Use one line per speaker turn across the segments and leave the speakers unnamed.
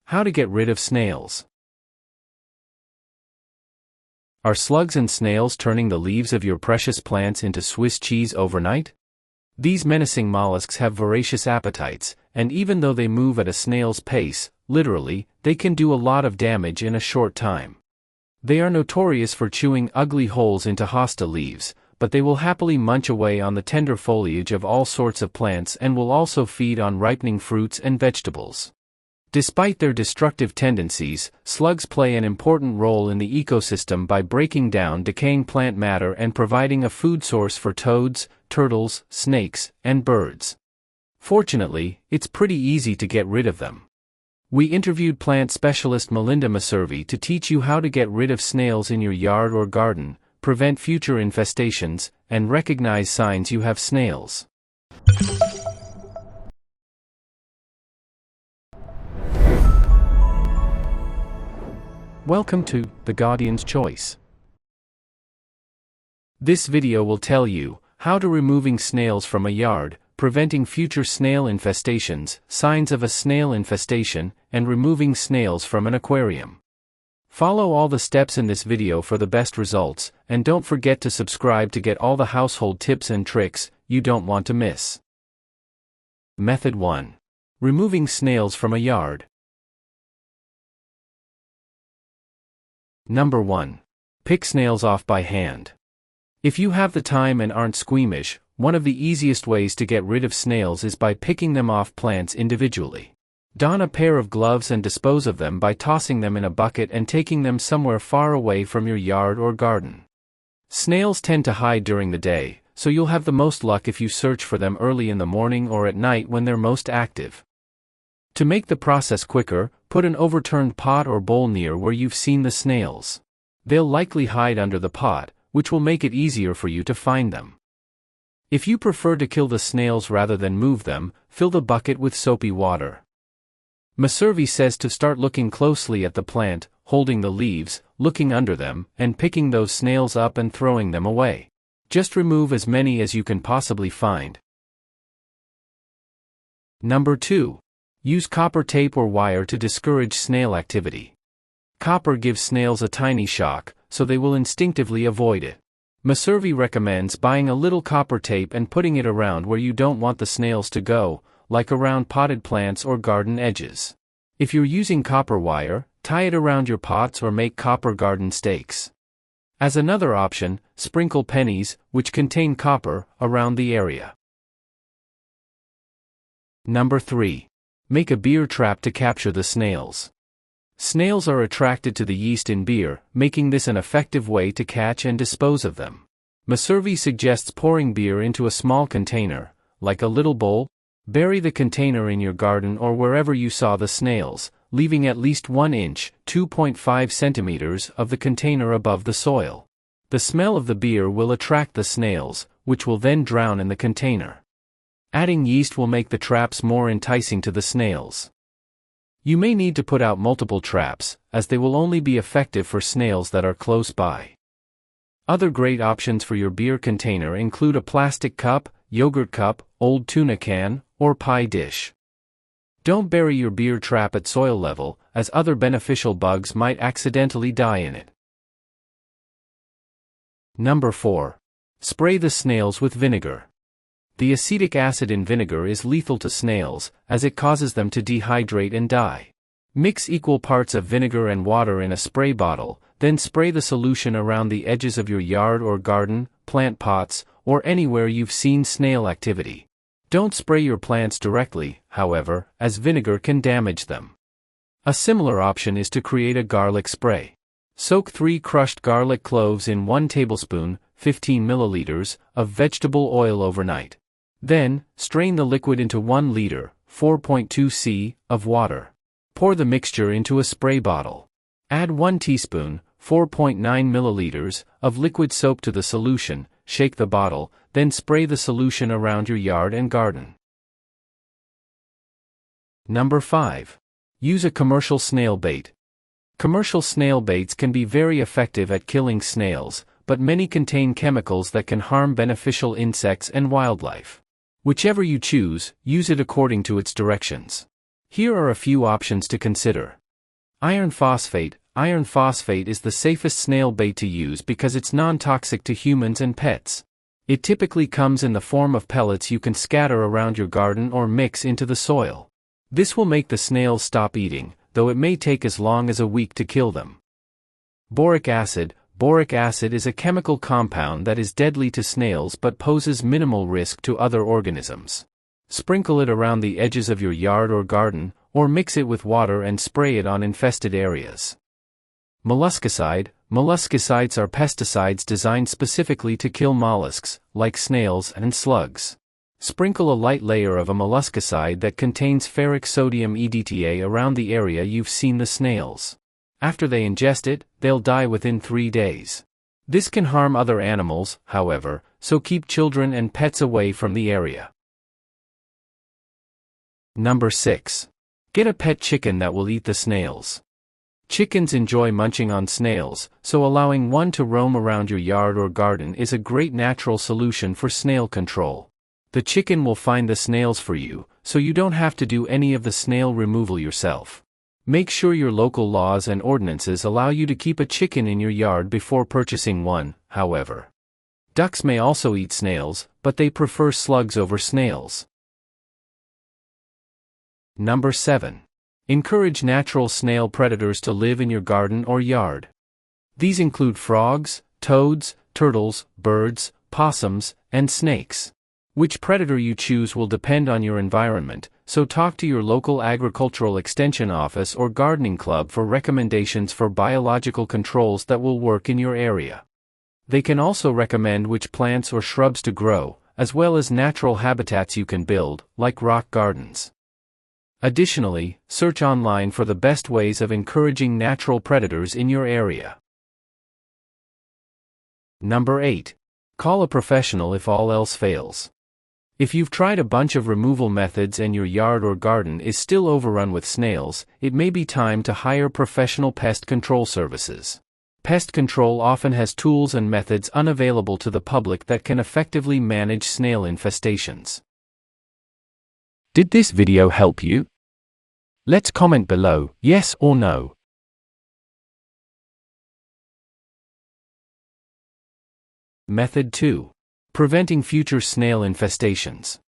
How to get rid of snails. Are slugs and snails turning the leaves of your precious plants into Swiss cheese overnight? These menacing mollusks have voracious appetites, and even though they move at a snail's pace, literally, they can do a lot of damage in a short time. They are notorious for chewing ugly holes into hosta leaves, but they will happily munch away on the tender foliage of all sorts of plants and will also feed on ripening fruits and vegetables. Despite their destructive tendencies, slugs play an important role in the ecosystem by breaking down decaying plant matter and providing a food source for toads, turtles, snakes, and birds. Fortunately, it's pretty easy to get rid of them. We interviewed plant specialist Melinda 𝒍𝒐𝒗𝒆 to teach you how to get rid of snails in your yard or garden, prevent future infestations, and recognize signs you have snails. Welcome to The Guardian's Choice. This video will tell you how to removing snails from a yard, preventing future snail infestations, signs of a snail infestation, and removing snails from an aquarium. Follow all the steps in this video for the best results, and don't forget to subscribe to get all the household tips and tricks you don't want to miss. Method 1. Removing snails from a yard. Number 1. Pick snails off by hand. If you have the time and aren't squeamish, one of the easiest ways to get rid of snails is by picking them off plants individually. Don a pair of gloves and dispose of them by tossing them in a bucket and taking them somewhere far away from your yard or garden. Snails tend to hide during the day, so you'll have the most luck if you search for them early in the morning or at night when they're most active. To make the process quicker, put an overturned pot or bowl near where you've seen the snails. They'll likely hide under the pot, which will make it easier for you to find them. If you prefer to kill the snails rather than move them, fill the bucket with soapy water. 𝒍𝒐𝒗𝒆 says to start looking closely at the plant, holding the leaves, looking under them, and picking those snails up and throwing them away. Just remove as many as you can possibly find. Number 2. Use copper tape or wire to discourage snail activity. Copper gives snails a tiny shock, so they will instinctively avoid it. 𝒍𝒐𝒗𝒆 recommends buying a little copper tape and putting it around where you don't want the snails to go, like around potted plants or garden edges. If you're using copper wire, tie it around your pots or make copper garden stakes. As another option, sprinkle pennies, which contain copper, around the area. Number 3. Make a beer trap to capture the snails. Snails are attracted to the yeast in beer, making this an effective way to catch and dispose of them. 𝒍𝒐𝒗𝒆 suggests pouring beer into a small container, like a little bowl. Bury the container in your garden or wherever you saw the snails, leaving at least 1 inch (2.5 centimeters) of the container above the soil. The smell of the beer will attract the snails, which will then drown in the container. Adding yeast will make the traps more enticing to the snails. You may need to put out multiple traps, as they will only be effective for snails that are close by. Other great options for your beer container include a plastic cup, yogurt cup, old tuna can, or pie dish. Don't bury your beer trap at soil level, as other beneficial bugs might accidentally die in it. Number 4. Spray the snails with vinegar. The acetic acid in vinegar is lethal to snails, as it causes them to dehydrate and die. Mix equal parts of vinegar and water in a spray bottle, then spray the solution around the edges of your yard or garden, plant pots, or anywhere you've seen snail activity. Don't spray your plants directly, however, as vinegar can damage them. A similar option is to create a garlic spray. Soak 3 crushed garlic cloves in 1 tablespoon, 15 milliliters, of vegetable oil overnight. Then, strain the liquid into 1 liter, 4.2 c, of water. Pour the mixture into a spray bottle. Add 1 teaspoon, 4.9 milliliters, of liquid soap to the solution, shake the bottle, then spray the solution around your yard and garden. Number 5. Use a commercial snail bait. Commercial snail baits can be very effective at killing snails, but many contain chemicals that can harm beneficial insects and wildlife. Whichever you choose, use it according to its directions. Here are a few options to consider. Iron phosphate. Iron phosphate is the safest snail bait to use because it's non-toxic to humans and pets. It typically comes in the form of pellets you can scatter around your garden or mix into the soil. This will make the snails stop eating, though it may take as long as a week to kill them. Boric acid. Boric acid is a chemical compound that is deadly to snails but poses minimal risk to other organisms. Sprinkle it around the edges of your yard or garden, or mix it with water and spray it on infested areas. Molluscicide. Molluscicides are pesticides designed specifically to kill mollusks, like snails and slugs. Sprinkle a light layer of a molluscicide that contains ferric sodium EDTA around the area you've seen the snails. After they ingest it, they'll die within 3 days. This can harm other animals, however, so keep children and pets away from the area. Number 6. Get a pet chicken that will eat the snails. Chickens enjoy munching on snails, so allowing one to roam around your yard or garden is a great natural solution for snail control. The chicken will find the snails for you, so you don't have to do any of the snail removal yourself. Make sure your local laws and ordinances allow you to keep a chicken in your yard before purchasing one, however. Ducks may also eat snails, but they prefer slugs over snails. Number 7. Encourage natural snail predators to live in your garden or yard. These include frogs, toads, turtles, birds, possums, and snakes. Which predator you choose will depend on your environment, so talk to your local agricultural extension office or gardening club for recommendations for biological controls that will work in your area. They can also recommend which plants or shrubs to grow, as well as natural habitats you can build, like rock gardens. Additionally, search online for the best ways of encouraging natural predators in your area. Number 8. Call a professional if all else fails. If you've tried a bunch of removal methods and your yard or garden is still overrun with snails, it may be time to hire professional pest control services. Pest control often has tools and methods unavailable to the public that can effectively manage snail infestations. Did this video help you? Let's comment below, yes or no. Method 2. Preventing future snail infestations.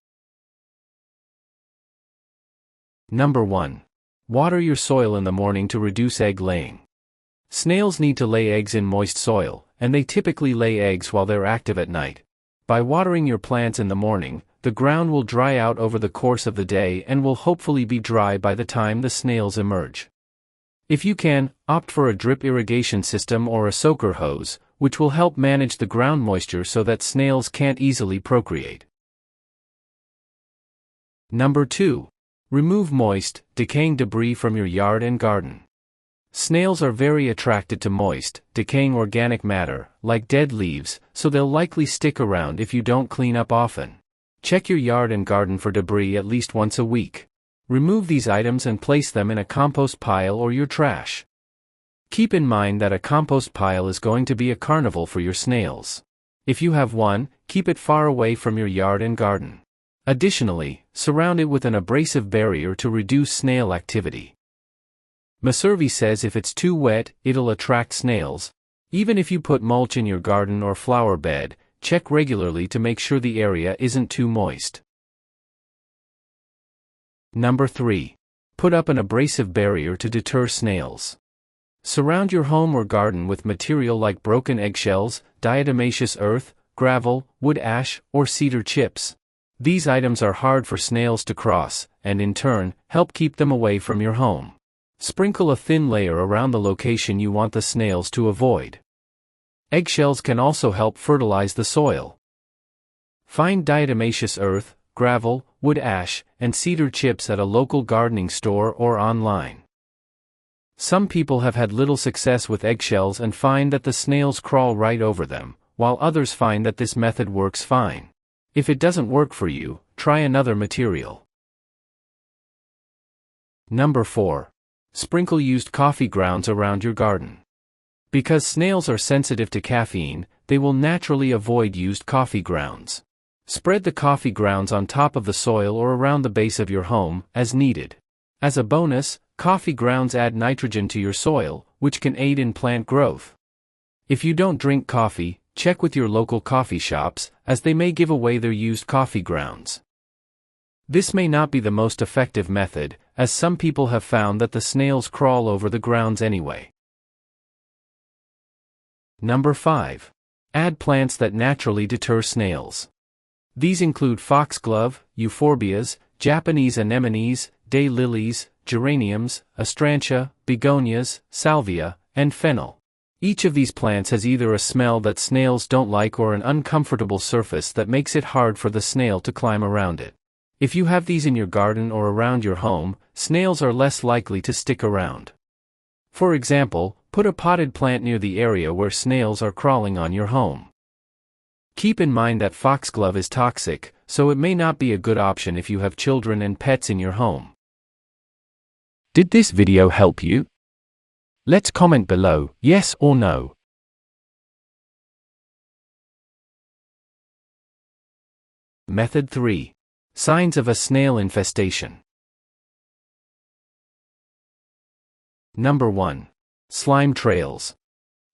Number 1. Water your soil in the morning to reduce egg laying. Snails need to lay eggs in moist soil, and they typically lay eggs while they're active at night. By watering your plants in the morning, the ground will dry out over the course of the day and will hopefully be dry by the time the snails emerge. If you can, opt for a drip irrigation system or a soaker hose, which will help manage the ground moisture so that snails can't easily procreate. Number 2. Remove moist, decaying debris from your yard and garden. Snails are very attracted to moist, decaying organic matter, like dead leaves, so they'll likely stick around if you don't clean up often. Check your yard and garden for debris at least once a week. Remove these items and place them in a compost pile or your trash. Keep in mind that a compost pile is going to be a carnival for your snails. If you have one, keep it far away from your yard and garden. Additionally, surround it with an abrasive barrier to reduce snail activity. 𝒍𝒐𝒃𝒏𝒏𝒆𝒍 says if it's too wet, it'll attract snails. Even if you put mulch in your garden or flower bed, check regularly to make sure the area isn't too moist. Number 3. Put up an abrasive barrier to deter snails. Surround your home or garden with material like broken eggshells, diatomaceous earth, gravel, wood ash, or cedar chips. These items are hard for snails to cross, and in turn, help keep them away from your home. Sprinkle a thin layer around the location you want the snails to avoid. Eggshells can also help fertilize the soil. Find diatomaceous earth, gravel, wood ash, and cedar chips at a local gardening store or online. Some people have had little success with eggshells and find that the snails crawl right over them, while others find that this method works fine. If it doesn't work for you, try another material. Number 4. Sprinkle used coffee grounds around your garden. Because snails are sensitive to caffeine, they will naturally avoid used coffee grounds. Spread the coffee grounds on top of the soil or around the base of your home, as needed. As a bonus, Coffee grounds add nitrogen to your soil, which can aid in plant growth. If you don't drink coffee, check with your local coffee shops, as they may give away their used coffee grounds. This may not be the most effective method, as some people have found that the snails crawl over the grounds anyway. Number 5. Add plants that naturally deter snails. These include foxglove, euphorbia, Japanese anemones, daylilies, geraniums, astrantia, begonias, salvia, and fennel. Each of these plants has either a smell that snails don't like or an uncomfortable surface that makes it hard for the snail to climb around it. If you have these in your garden or around your home, snails are less likely to stick around. For example, put a potted plant near the area where snails are crawling on your home. Keep in mind that foxglove is toxic, so it may not be a good option if you have children and pets in your home. Did this video help you? Let's comment below, yes or no. Method 3. Signs of a snail infestation. Number 1. Slime trails.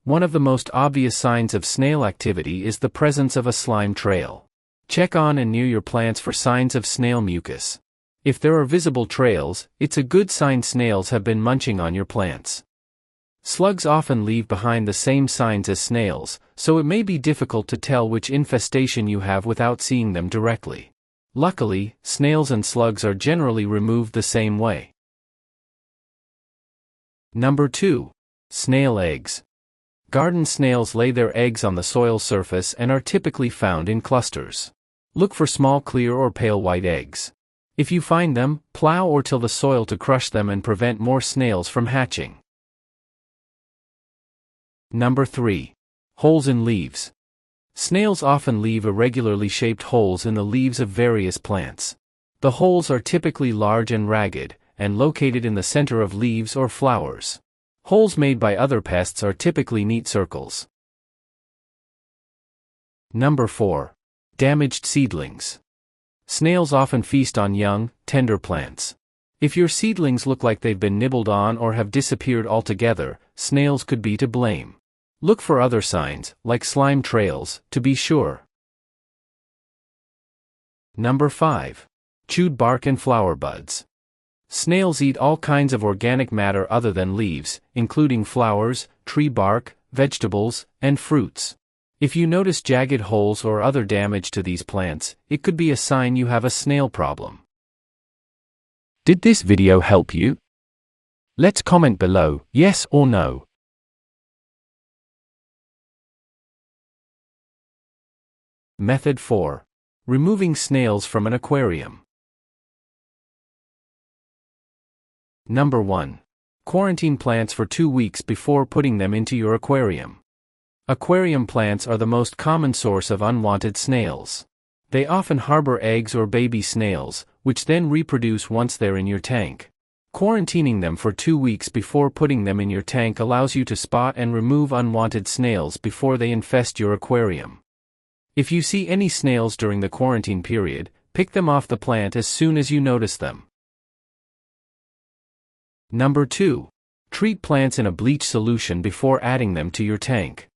One of the most obvious signs of snail activity is the presence of a slime trail. Check on and near your plants for signs of snail mucus. If there are visible trails, it's a good sign snails have been munching on your plants. Slugs often leave behind the same signs as snails, so it may be difficult to tell which infestation you have without seeing them directly. Luckily, snails and slugs are generally removed the same way. Number 2. Snail eggs. Garden snails lay their eggs on the soil surface and are typically found in clusters. Look for small clear or pale white eggs. If you find them, plow or till the soil to crush them and prevent more snails from hatching. Number 3. Holes in leaves. Snails often leave irregularly shaped holes in the leaves of various plants. The holes are typically large and ragged, and located in the center of leaves or flowers. Holes made by other pests are typically neat circles. Number 4. Damaged seedlings. Snails often feast on young, tender plants. If your seedlings look like they've been nibbled on or have disappeared altogether, snails could be to blame. Look for other signs, like slime trails, to be sure. Number 5. Chewed bark and flower buds. Snails eat all kinds of organic matter other than leaves, including flowers, tree bark, vegetables, and fruits. If you notice jagged holes or other damage to these plants, it could be a sign you have a snail problem. Did this video help you? Let's comment below, yes or no. Method 4. Removing snails from an aquarium. Number 1. Quarantine plants for 2 weeks before putting them into your aquarium. Aquarium plants are the most common source of unwanted snails. They often harbor eggs or baby snails, which then reproduce once they're in your tank. Quarantining them for 2 weeks before putting them in your tank allows you to spot and remove unwanted snails before they infest your aquarium. If you see any snails during the quarantine period, pick them off the plant as soon as you notice them. Number 2. Treat plants in a bleach solution before adding them to your tank.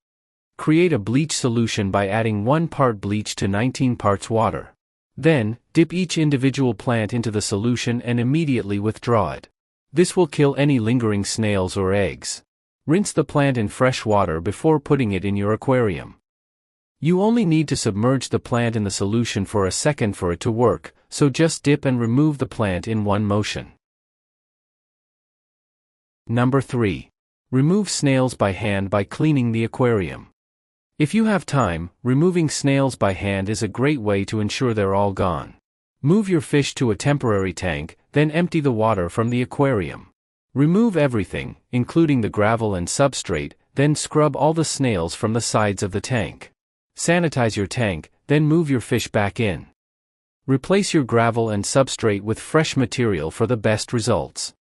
Create a bleach solution by adding 1 part bleach to 19 parts water. Then, dip each individual plant into the solution and immediately withdraw it. This will kill any lingering snails or eggs. Rinse the plant in fresh water before putting it in your aquarium. You only need to submerge the plant in the solution for a second for it to work, so just dip and remove the plant in one motion. Number 3. Remove snails by hand by cleaning the aquarium. If you have time, removing snails by hand is a great way to ensure they're all gone. Move your fish to a temporary tank, then empty the water from the aquarium. Remove everything, including the gravel and substrate, then scrub all the snails from the sides of the tank. Sanitize your tank, then move your fish back in. Replace your gravel and substrate with fresh material for the best results.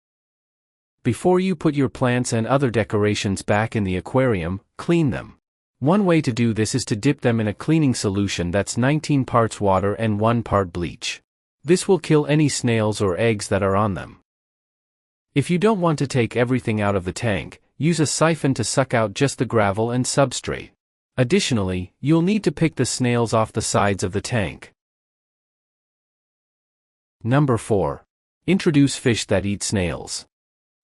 Before you put your plants and other decorations back in the aquarium, clean them. One way to do this is to dip them in a cleaning solution that's 19 parts water and 1 part bleach. This will kill any snails or eggs that are on them. If you don't want to take everything out of the tank, use a siphon to suck out just the gravel and substrate. Additionally, you'll need to pick the snails off the sides of the tank. Number 4. Introduce fish that eat snails.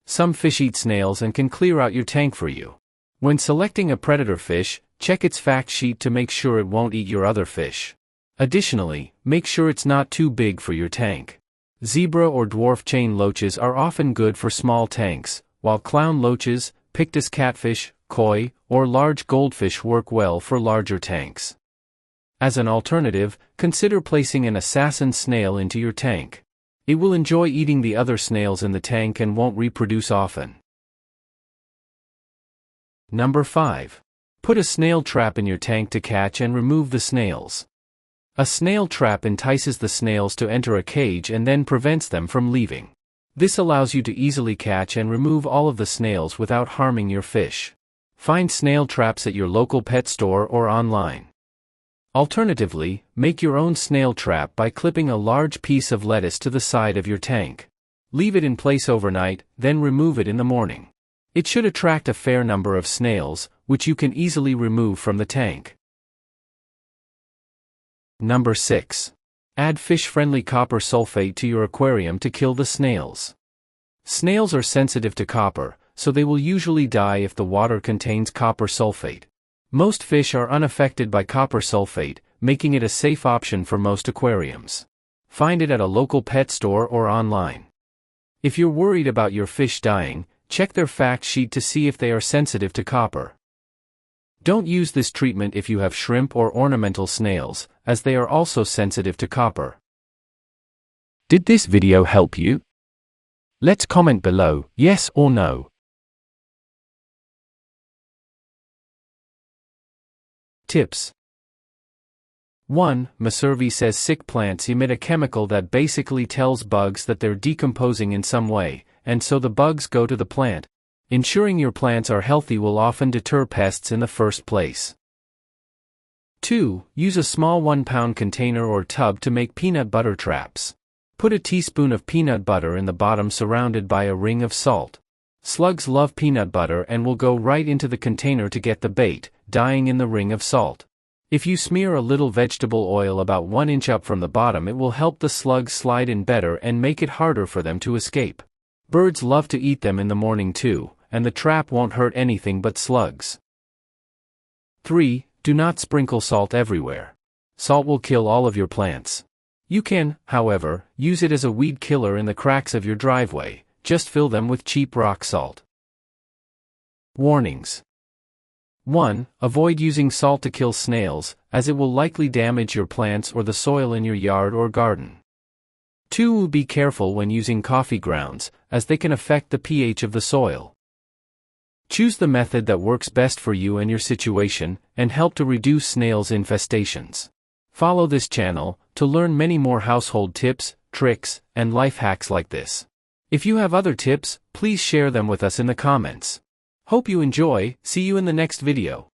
Some fish eat snails and can clear out your tank for you. When selecting a predator fish, check its fact sheet to make sure it won't eat your other fish. Additionally, make sure it's not too big for your tank. Zebra or dwarf chain loaches are often good for small tanks, while clown loaches, Pictus catfish, koi, or large goldfish work well for larger tanks. As an alternative, consider placing an assassin snail into your tank. It will enjoy eating the other snails in the tank and won't reproduce often. Number 5. Put a snail trap in your tank to catch and remove the snails. A snail trap entices the snails to enter a cage and then prevents them from leaving. This allows you to easily catch and remove all of the snails without harming your fish. Find snail traps at your local pet store or online. Alternatively, make your own snail trap by clipping a large piece of lettuce to the side of your tank. Leave it in place overnight, then remove it in the morning. It should attract a fair number of snails, which you can easily remove from the tank. Number 6. Add fish-friendly copper sulfate to your aquarium to kill the snails. Snails are sensitive to copper, so they will usually die if the water contains copper sulfate. Most fish are unaffected by copper sulfate, making it a safe option for most aquariums. Find it at a local pet store or online. If you're worried about your fish dying, check their fact sheet to see if they are sensitive to copper. Don't use this treatment if you have shrimp or ornamental snails, as they are also sensitive to copper. Did this video help you? Let's comment below, yes or no. Tips. 1. 𝒍𝒐𝒗𝒆 plants emit a chemical that basically tells bugs that they're decomposing in some way, and so the bugs go to the plant. Ensuring your plants are healthy will often deter pests in the first place. 2. Use a small 1-pound container or tub to make peanut butter traps. Put a teaspoon of peanut butter in the bottom surrounded by a ring of salt. Slugs love peanut butter and will go right into the container to get the bait, dying in the ring of salt. If you smear a little vegetable oil about 1 inch up from the bottom, it will help the slugs slide in better and make it harder for them to escape. Birds love to eat them in the morning too, and the trap won't hurt anything but slugs. 3. Do not sprinkle salt everywhere. Salt will kill all of your plants. You can, however, use it as a weed killer in the cracks of your driveway. Just fill them with cheap rock salt. Warnings. 1. Avoid using salt to kill snails, as it will likely damage your plants or the soil in your yard or garden. 2. Be careful when using coffee grounds, as they can affect the pH of the soil. Choose the method that works best for you and your situation, and help to reduce snails' infestations. Follow this channel to learn many more household tips, tricks, and life hacks like this. If you have other tips, please share them with us in the comments. Hope you enjoy. See you in the next video.